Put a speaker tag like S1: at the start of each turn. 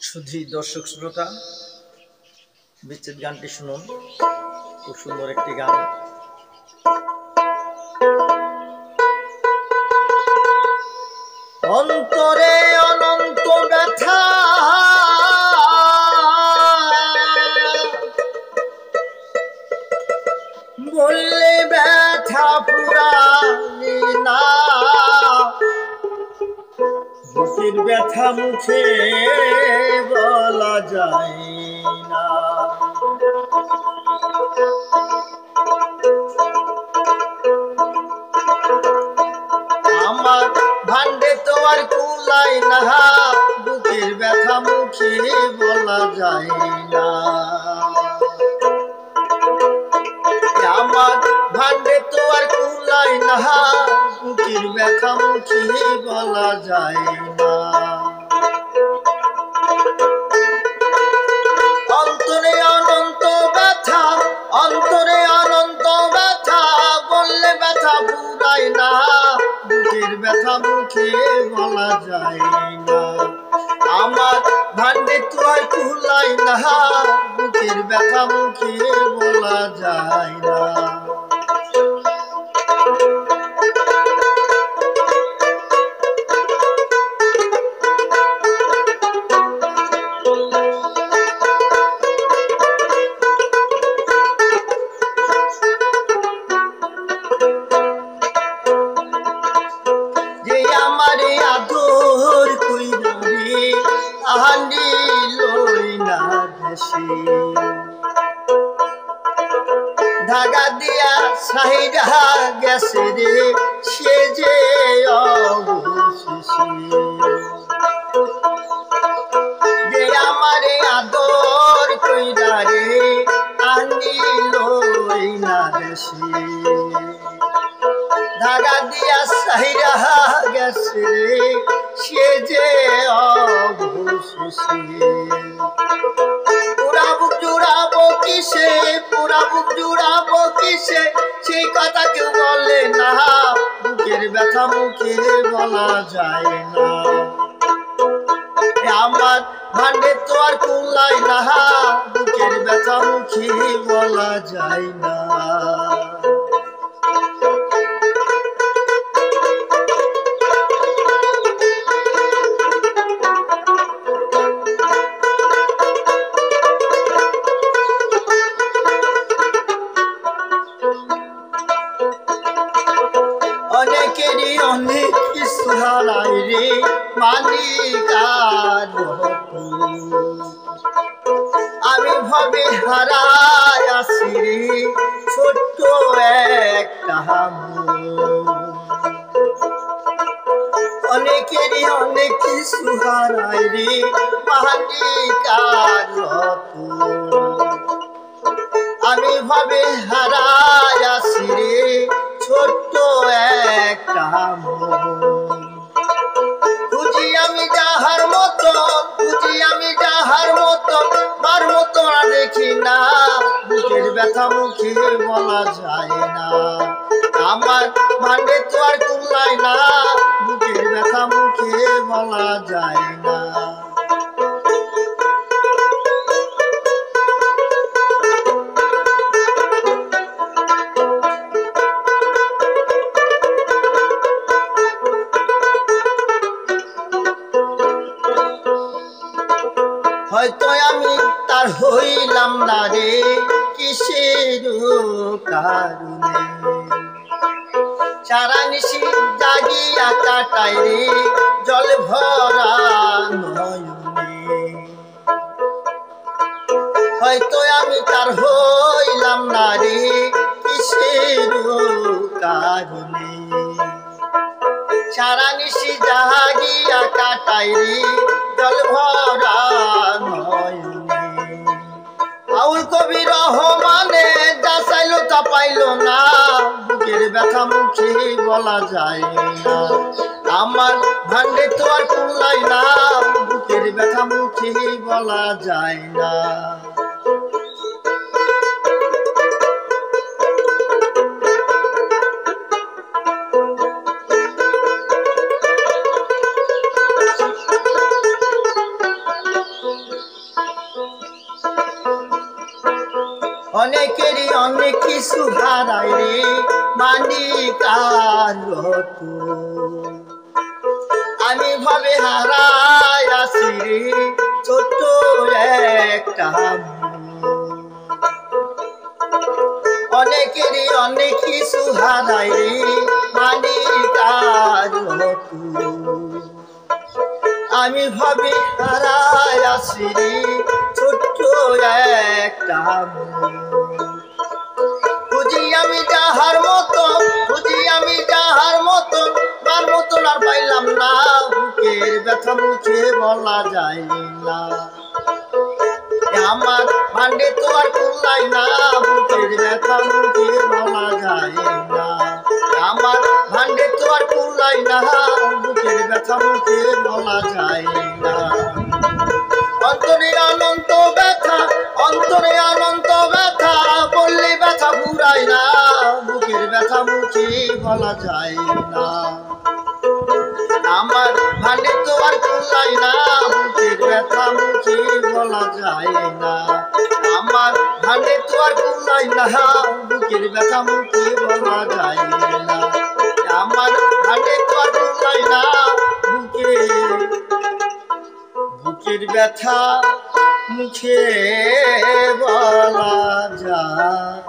S1: সুধী দর্শক শ্রোতা, বিচ্ছেদ গানটি শুনুন। খুব সুন্দর একটি গান। অন্তরে অনন্ত ব্যথা, বললে ব্যথা পুরানি না, বুকের ব্যথা মুখে বলা যায় না। আমার ভান্ডে তো আর কুলাই না, বুকের ব্যথা মুখে বলা যায় না। আমার ভান্ডে তো আর কুলাই না, বুকের ব্যথা মুখে বলা যায় না। অন্তরে অনন্ত ব্যথা, অন্তরে অনন্ত ব্যথা, বললে ব্যথা পুরায় না, বুকের ব্যথা মুখে বলা যায় না। আমার ভান্ডে তো আর কুলাই না, বুকের ব্যথা মুখে বলা যায় না। ধাগা দিয়া সাইডা গেছে রে, সে যে অবশেষে যে আমারে আদর কইরা রে আনিল না দেশে। ধাগা দিয়া সাইডা গেছে রে, সে যে অবশেষে। পুরা বুক জুড়াবো কিসে, পুরা বুক জুড়াবো কিসে, সেই কথা কেউ বলে না, বুকের ব্যথা মুখে বলা যায় না। আমার ভান্ডে তো আর কুলাই না, বুকের ব্যথা মুখে বলা যায় না। অনেকেরই অনেক কিছু হারাই রে, মালিক আর আমি ভাবে হারাই আসি রে, ছোট্ট একটা অনেকেরই অনেক কিছু হারাই রে, মালিক আর আমি ভাবে হারাই আসি রে, ছোট্ট একটা খুঁজি আমি যাহার মতো, খুঁজি আমি যাহার মতো, মার মতো আর দেখি না, বুকের ব্যথা মুখে বলা যায় না। আমার ভান্ডে তো আর কুলাই না, বুকের ব্যথা মুখে বলা যায় না। হয়তো আমি তার হইলাম না রে, কিসের কারণে সারা নিশি জাগিয়া কাটাই রে, জল ভরা নয়নে। হয়তো আমি তার হইলাম না রে, কিসের কারণে সারা নিশি জাগিয়া কাটাই রে, জল ভরা নয়নে। আউল কবি রহমানে যা চাইলো তা পাইলো না, বুকের ব্যথা মুখে বলা যায় না। আমার ভান্ডে তো আর কুলাই না, বুকের ব্যথা মুখে বলা যায় না। অনেকেরই অনেক কিছু হারায় রে মানিক আর রতন। আমি ভাবে হারাই আছি রে ছোট্ট একটা মন। অনেকেরই অনেক কিছু হারায় রে মানিক আর রতন। আমি ভাবি হারাই আছি রে ছোট্ট একটা মন। খুঁজি আমি যাহার মতো, খুঁজি আমি যাহার মতো, তার মতন আর পাইলাম না। বুকের ব্যথা মুখে বলা যায় না, আমার ভান্ডে তো আর কুলাই না। বুকের ব্যথা মুখে বলা যায় না, আমার ভান্ডে তো আর কুলাই না। বুকের ব্যথা মুখে বলা যায় না। অন্তরে অনন্ত ব্যথা, অন্তরে অনন্ত ব্যথা, বললে ব্যথা ফুরায় না। বুকের ব্যথা মুখে বলা যায় না, আমার ভান্ডে তো আর কুলাই না। বুকের ব্যথা মুখে বলা যায় না, আমার ভান্ডে তো আর কুলাই না। বুকের ব্যথা মুখে বলা যায় না, আমার ভান্ডে তো আর কুলাই না। বুকের ব্যথা মুখে বলা যায়।